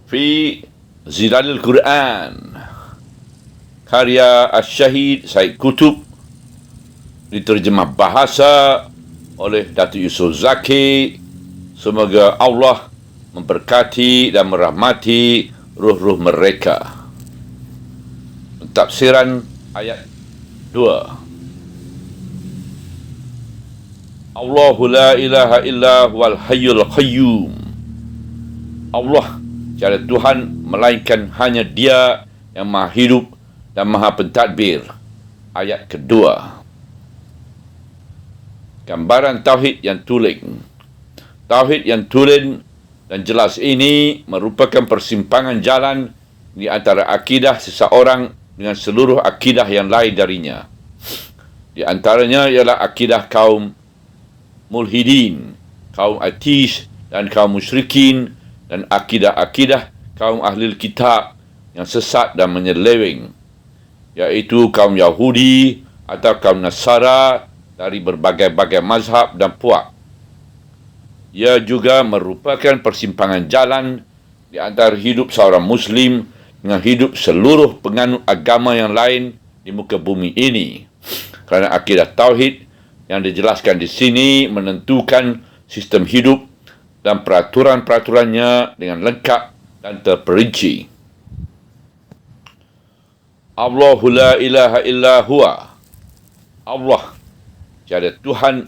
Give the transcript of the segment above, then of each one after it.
fi Zilalil Quran, karya Asy-Syahid Said Qutb, diterjemah bahasa oleh Datuk Yusof Zaki. Semoga Allah memberkati dan merahmati ruh-ruh mereka. Tafsiran ayat 2. Allahu la ilaha illa huwal hayyul qayyum. Allah tiada Tuhan melainkan hanya Dia yang Maha Hidup dan Maha Pentadbir. Ayat kedua. Gambaran tauhid yang tulen. Tauhid yang tulen dan jelas ini merupakan persimpangan jalan di antara akidah seseorang dengan seluruh akidah yang lain darinya. Di antaranya ialah akidah kaum mulhidin, kaum ateis dan kaum musyrikin, dan akidah-akidah kaum ahli kitab yang sesat dan menyeleweng, iaitu kaum Yahudi atau kaum Nasara dari berbagai-bagai mazhab dan puak. Ia juga merupakan persimpangan jalan di antara hidup seorang Muslim dengan hidup seluruh penganut agama yang lain di muka bumi ini. Kerana akidah tauhid yang dijelaskan di sini menentukan sistem hidup dan peraturan-peraturannya dengan lengkap dan terperinci. Allahu la ilaha illa huwa. Allah, tiada Tuhan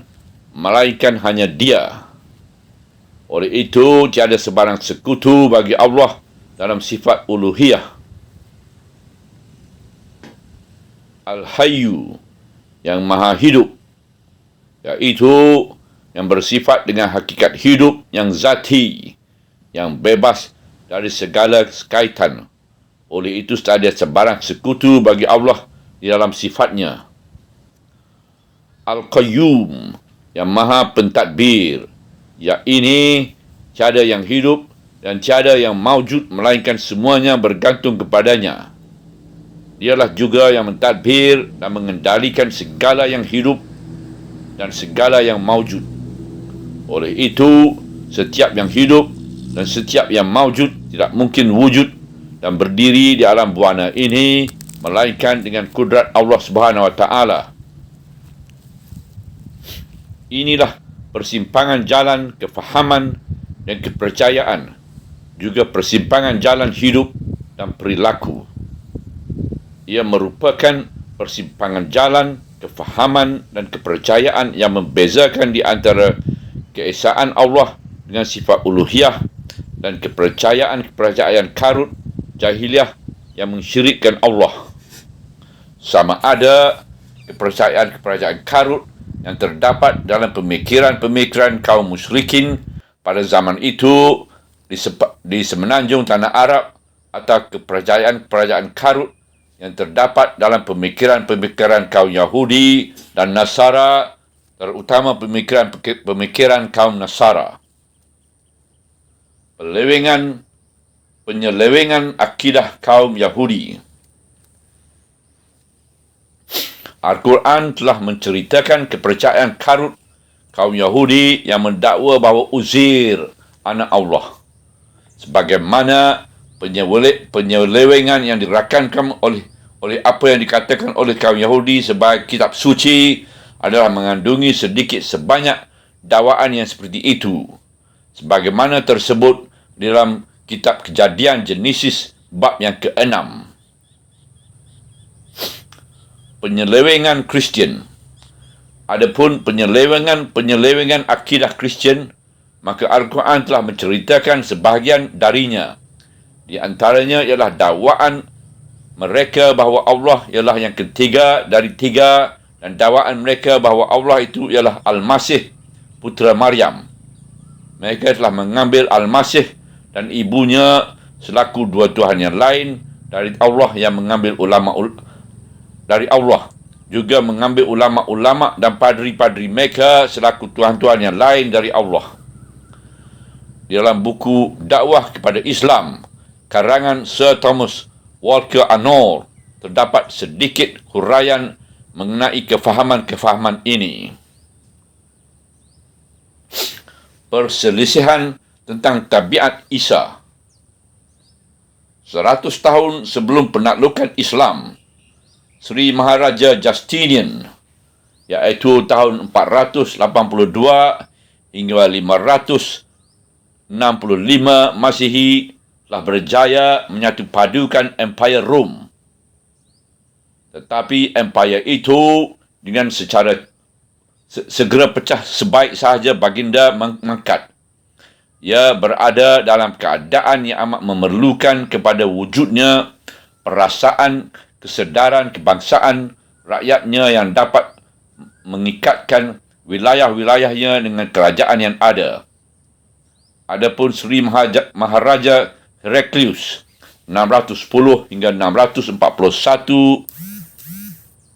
melainkan hanya Dia. Oleh itu, tiada sebarang sekutu bagi Allah dalam sifat uluhiyah. Al-Hayyu, yang maha hidup, iaitu yang bersifat dengan hakikat hidup yang zati, yang bebas dari segala kaitan. Oleh itu, tak ada sebarang sekutu bagi Allah di dalam sifatnya. Al-Qayyum, yang maha pentadbir, ini tiada yang hidup dan tiada yang maujud melainkan semuanya bergantung kepadanya. Dialah juga yang mentadbir dan mengendalikan segala yang hidup dan segala yang maujud. Oleh itu, setiap yang hidup dan setiap yang maujud tidak mungkin wujud dan berdiri di alam buana ini melainkan dengan kudrat Allah Subhanahu Wa Taala. Inilah persimpangan jalan kefahaman dan kepercayaan, juga persimpangan jalan hidup dan perilaku. Ia merupakan persimpangan jalan kefahaman dan kepercayaan yang membezakan di antara keesaan Allah dengan sifat uluhiyah dan kepercayaan karut jahiliyah yang mensyirikkan Allah. Sama ada kepercayaan karut yang terdapat dalam pemikiran-pemikiran kaum musyrikin pada zaman itu di semenanjung tanah Arab, atau kepercayaan karut yang terdapat dalam pemikiran-pemikiran kaum Yahudi dan Nasara, terutama pemikiran kaum Nasara. Penyelewengan akidah kaum Yahudi. Al-Quran telah menceritakan kepercayaan karut kaum Yahudi yang mendakwa bahawa Uzair anak Allah, sebagaimana penyelewengan yang dirakankan oleh apa yang dikatakan oleh kaum Yahudi sebagai kitab suci adalah mengandungi sedikit sebanyak dakwaan yang seperti itu, sebagaimana tersebut dalam kitab Kejadian Genesis bab yang ke-6. Penyelewengan Kristian. Adapun penyelewengan akidah Kristian, maka Al-Quran telah menceritakan sebahagian darinya. Di antaranya ialah dakwaan mereka bahawa Allah ialah yang ketiga dari tiga, dan dakwaan mereka bahawa Allah itu ialah Al-Masih, putera Maryam. Mereka telah mengambil Al-Masih dan ibunya selaku dua Tuhan yang lain dari Allah, yang mengambil dari Allah juga mengambil ulama-ulama dan padri-padri mereka selaku tuhan-tuhan yang lain dari Allah. Di dalam buku Dakwah kepada Islam karangan Sir Thomas Walker Arnold terdapat sedikit huraian mengenai kefahaman-kefahaman ini. Perselisihan tentang tabiat Isa. 100 tahun sebelum penaklukan Islam, Sri Maharaja Justinian, iaitu tahun 482 hingga 565 Masihi, telah berjaya menyatupadukan Empire Rom. Tetapi empire itu dengan secara segera pecah sebaik sahaja baginda mangkat. Ia berada dalam keadaan yang amat memerlukan kepada wujudnya perasaan kesedaran kebangsaan rakyatnya yang dapat mengikatkan wilayah-wilayahnya dengan kerajaan yang ada. Adapun Sri Maharaja Heraclius 610 hingga 641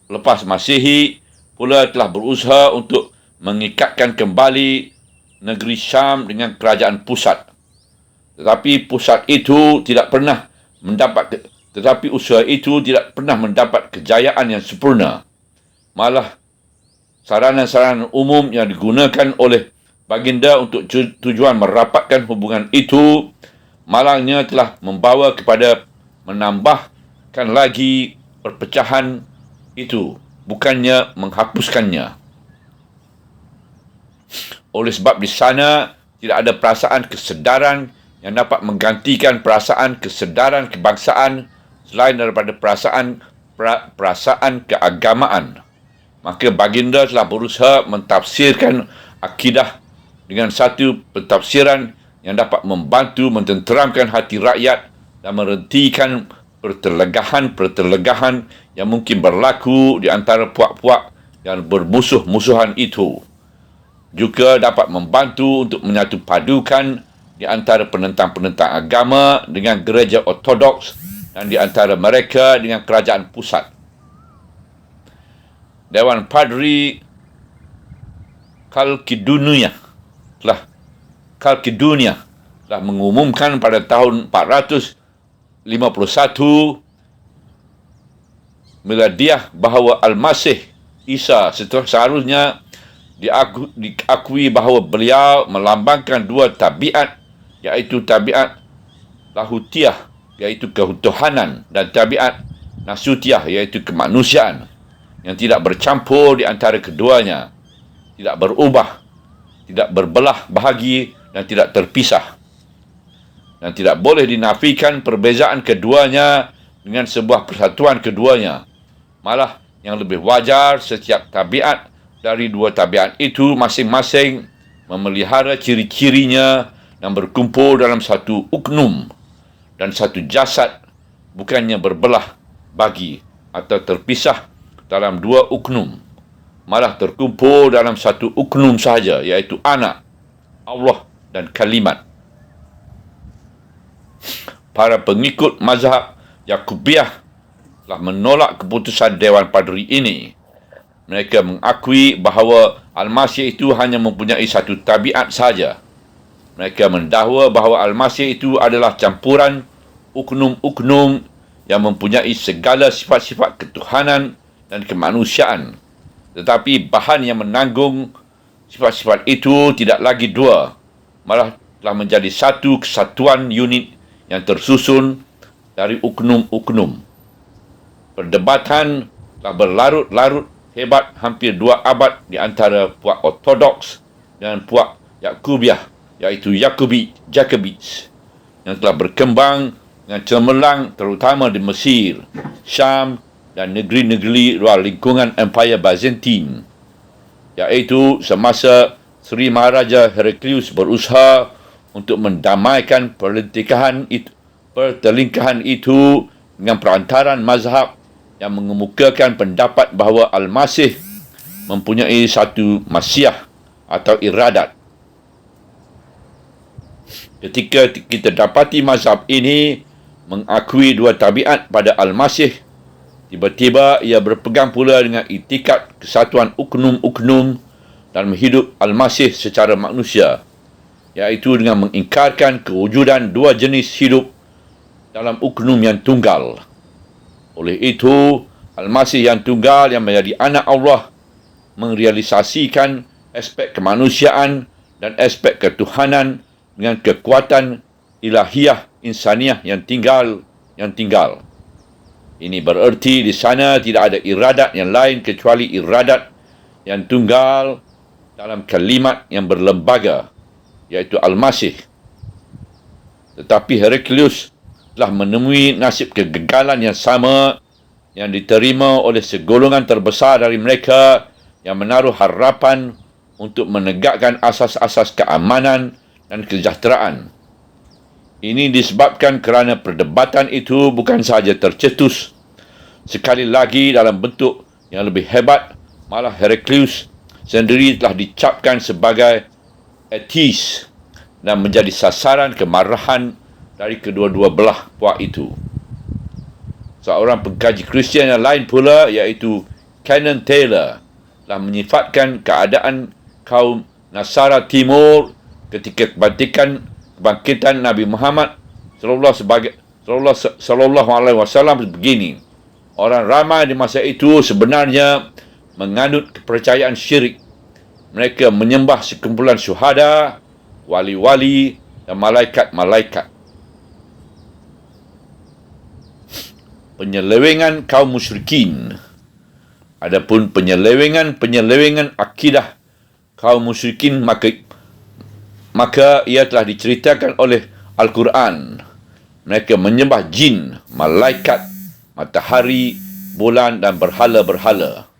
lepas Masihi pula telah berusaha untuk mengikatkan kembali negeri Syam dengan kerajaan pusat. Tetapi usaha itu tidak pernah mendapat kejayaan yang sempurna. Malah sarana-sarana umum yang digunakan oleh baginda untuk tujuan merapatkan hubungan itu malangnya telah membawa kepada menambahkan lagi perpecahan itu, bukannya menghapuskannya. Oleh sebab di sana tidak ada perasaan kesedaran yang dapat menggantikan perasaan kesedaran kebangsaan selain daripada perasaan keagamaan. Maka baginda telah berusaha mentafsirkan akidah dengan satu pentafsiran yang dapat membantu mententeramkan hati rakyat dan menghentikan pertelegahan yang mungkin berlaku di antara puak-puak yang bermusuh-musuhan itu. Juga dapat membantu untuk menyatupadukan di antara penentang-penentang agama dengan gereja ortodoks dan di antara mereka dengan kerajaan pusat. Dewan Padri Kalkidunia telah mengumumkan pada tahun 451 Miladiah bahawa Al-Masih Isa seharusnya diakui bahawa beliau melambangkan dua tabiat, iaitu tabiat lahutiah, iaitu ketuhanan, dan tabiat nasutiah, iaitu kemanusiaan, yang tidak bercampur di antara keduanya, tidak berubah, tidak berbelah bahagi dan tidak terpisah. Dan tidak boleh dinafikan perbezaan keduanya dengan sebuah persatuan keduanya. Malah yang lebih wajar, setiap tabiat dari dua tabiat itu masing-masing memelihara ciri-cirinya dan berkumpul dalam satu uknum dan satu jasad, bukannya berbelah bagi atau terpisah dalam dua uknum, malah terkumpul dalam satu uknum sahaja, iaitu anak, Allah dan kalimat. Para pengikut mazhab Yakubiyah telah menolak keputusan Dewan Padri ini. Mereka mengakui bahawa Al-Masih itu hanya mempunyai satu tabiat sahaja. Mereka mendakwa bahawa Al-Masih itu adalah campuran uknum-uknum yang mempunyai segala sifat-sifat ketuhanan dan kemanusiaan. Tetapi bahan yang menanggung sifat-sifat itu tidak lagi dua, malah telah menjadi satu kesatuan unit yang tersusun dari uknum-uknum. Perdebatan telah berlarut-larut hebat hampir 2 abad di antara puak ortodoks dan puak Yakubiyah, iaitu Jacobites, yang telah berkembang dengan cemerlang terutama di Mesir, Syam dan negeri-negeri luar lingkungan Empire Byzantine, iaitu semasa Sri Maharaja Heraclius berusaha untuk mendamaikan pertelingkahan itu dengan perantaran mazhab yang mengemukakan pendapat bahawa Al-Masih mempunyai satu masyiah atau iradat. Ketika kita dapati mazhab ini mengakui dua tabiat pada Al-Masih, tiba-tiba ia berpegang pula dengan itikad kesatuan uknum-uknum dalam hidup Al-Masih secara manusia, iaitu dengan mengingkarkan kewujudan dua jenis hidup dalam uknum yang tunggal. Oleh itu, Al-Masih yang tunggal yang menjadi anak Allah merealisasikan aspek kemanusiaan dan aspek ketuhanan dengan kekuatan ilahiyah insaniah yang tinggal yang tinggal. Ini bererti di sana tidak ada iradat yang lain kecuali iradat yang tunggal dalam kalimat yang berlembaga, iaitu Al-Masih. Tetapi Heraklius telah menemui nasib kegagalan yang sama yang diterima oleh segolongan terbesar dari mereka yang menaruh harapan untuk menegakkan asas-asas keamanan dan kesejahteraan. Ini disebabkan kerana perdebatan itu bukan sahaja tercetus, sekali lagi dalam bentuk yang lebih hebat, malah Heraklius sendiri telah dicapkan sebagai ateis dan menjadi sasaran kemarahan dari kedua-dua belah puak itu. Seorang pengkaji Kristian yang lain pula, iaitu Canon Taylor, telah menyifatkan keadaan kaum Nasara Timur ketika kebangkitan Nabi Muhammad sallallahu alaihi wasallam begini: orang ramai di masa itu sebenarnya menganut kepercayaan syirik. Mereka menyembah sekumpulan syuhada, wali-wali dan malaikat-malaikat. Penyelewengan kaum musyrikin. Adapun penyelewengan akidah kaum musyrikin, maka ia telah diceritakan oleh Al-Quran. Mereka menyembah jin, malaikat, matahari, bulan dan berhala-berhala.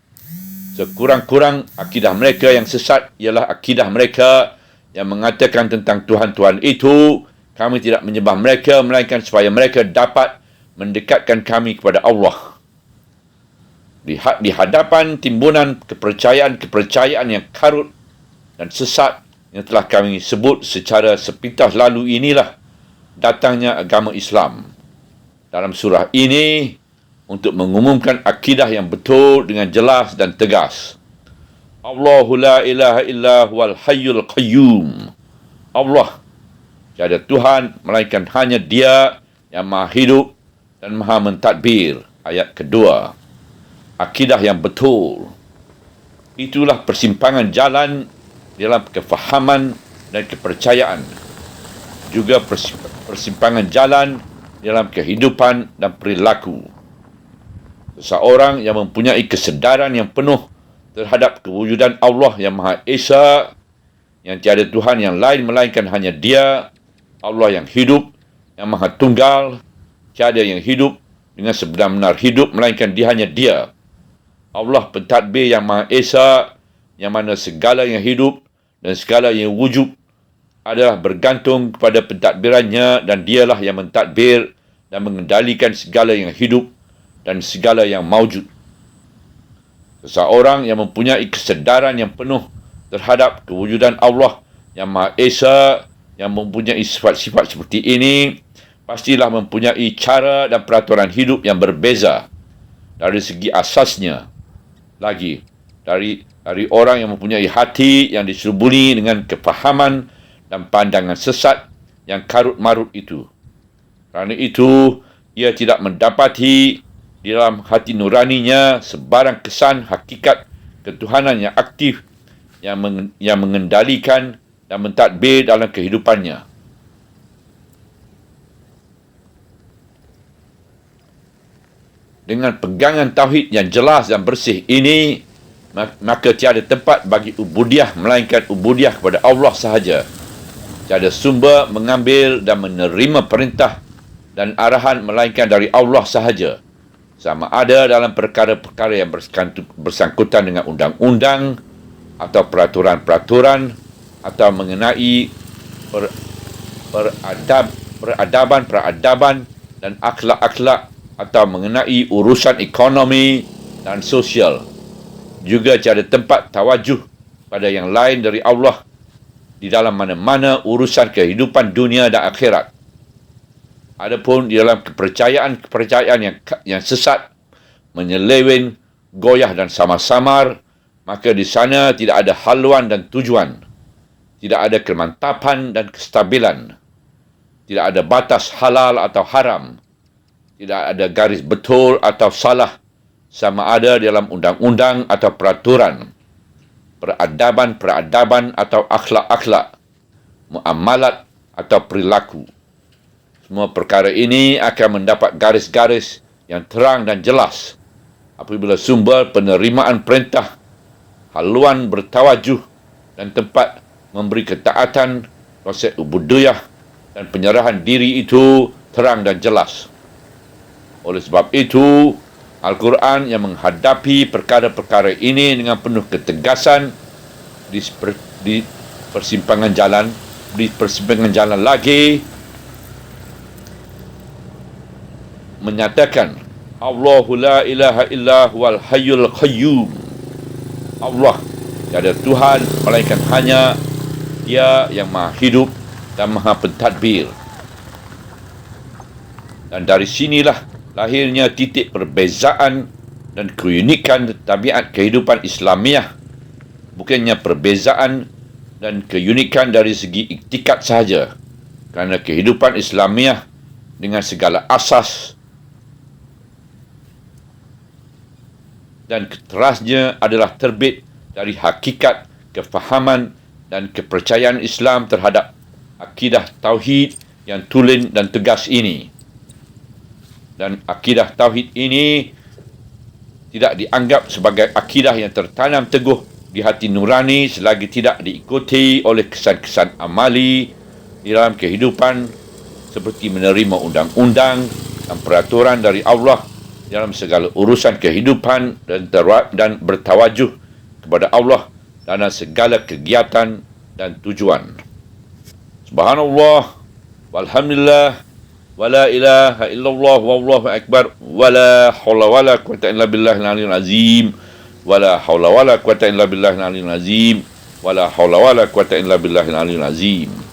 Sekurang-kurang akidah mereka yang sesat ialah akidah mereka yang mengatakan tentang Tuhan-Tuhan itu, kami tidak menyembah mereka melainkan supaya mereka dapat mendekatkan kami kepada Allah. Di hadapan timbunan kepercayaan yang karut dan sesat yang telah kami sebut secara sepintas lalu, inilah datangnya agama Islam. Dalam surah ini, untuk mengumumkan akidah yang betul dengan jelas dan tegas. Allahu la ilaha illa huwal hayyul qayyum. Allah, tiada Tuhan melainkan hanya Dia yang maha hidup dan maha mentadbir. Ayat kedua. Akidah yang betul. Itulah persimpangan jalan dalam kefahaman dan kepercayaan. Juga persimpangan jalan dalam kehidupan dan perilaku. Seseorang yang mempunyai kesedaran yang penuh terhadap kewujudan Allah yang Maha Esa, yang tiada Tuhan yang lain melainkan hanya Dia, Allah yang hidup, yang Maha Tunggal, tiada yang hidup dengan sebenar-benar hidup melainkan Dia, hanya Dia. Allah pentadbir yang Maha Esa, yang mana segala yang hidup dan segala yang wujud adalah bergantung kepada pentadbirannya, dan Dialah yang mentadbir dan mengendalikan segala yang hidup dan segala yang maujud. Seseorang yang mempunyai kesedaran yang penuh terhadap kewujudan Allah yang Maha Esa, yang mempunyai sifat-sifat seperti ini, pastilah mempunyai cara dan peraturan hidup yang berbeza dari segi asasnya. Lagi, dari orang yang mempunyai hati yang diserubuni dengan kefahaman dan pandangan sesat yang karut-marut itu. Kerana itu, ia tidak mendapati di dalam hati nuraninya sebarang kesan hakikat ketuhanan yang aktif yang mengendalikan dan mentadbir dalam kehidupannya. Dengan pegangan tauhid yang jelas dan bersih ini, maka tiada tempat bagi ubudiah melainkan ubudiah kepada Allah sahaja. Tiada sumber mengambil dan menerima perintah dan arahan melainkan dari Allah sahaja. Sama ada dalam perkara-perkara yang bersangkutan dengan undang-undang atau peraturan-peraturan, atau mengenai peradaban dan akhlak-akhlak, atau mengenai urusan ekonomi dan sosial. Juga tiada tempat tawajuh pada yang lain dari Allah di dalam mana-mana urusan kehidupan dunia dan akhirat. Adapun di dalam kepercayaan yang sesat, menyeleweng, goyah dan samar-samar, maka di sana tidak ada haluan dan tujuan, tidak ada kemantapan dan kestabilan, tidak ada batas halal atau haram, tidak ada garis betul atau salah, sama ada dalam undang-undang atau peraturan, peradaban atau akhlak-akhlak, muamalat atau perilaku. Semua perkara ini akan mendapat garis-garis yang terang dan jelas apabila sumber penerimaan perintah, haluan bertawajuh dan tempat memberi ketaatan, konsep ubudiyah dan penyerahan diri itu terang dan jelas. Oleh sebab itu, Al-Quran yang menghadapi perkara-perkara ini dengan penuh ketegasan di persimpangan jalan lagi menyatakan Allahu la ilaha illa huwal hayyul qayyum. Allah tiada Tuhan melainkan hanya Dia yang maha hidup dan maha pentadbir. Dan dari sinilah lahirnya titik perbezaan dan keunikan tabiat kehidupan Islamiah, bukannya perbezaan dan keunikan dari segi iktikad sahaja, kerana kehidupan Islamiah dengan segala asas dan terasnya adalah terbit dari hakikat, kefahaman dan kepercayaan Islam terhadap akidah tauhid yang tulen dan tegas ini. Dan akidah tauhid ini tidak dianggap sebagai akidah yang tertanam teguh di hati nurani selagi tidak diikuti oleh kesan-kesan amali di dalam kehidupan seperti menerima undang-undang dan peraturan dari Allah dalam segala urusan kehidupan dan bertawajuh kepada Allah dalam segala kegiatan dan tujuan. Subhanallah, walhamdulillah, wala ilaha illallah, wallahu akbar, wala hawla wala quwata illa billahil aliyyil azim, wala hawla wala quwata illa billahil aliyyil azim, wala hawla wala quwata illa billahil aliyyil azim.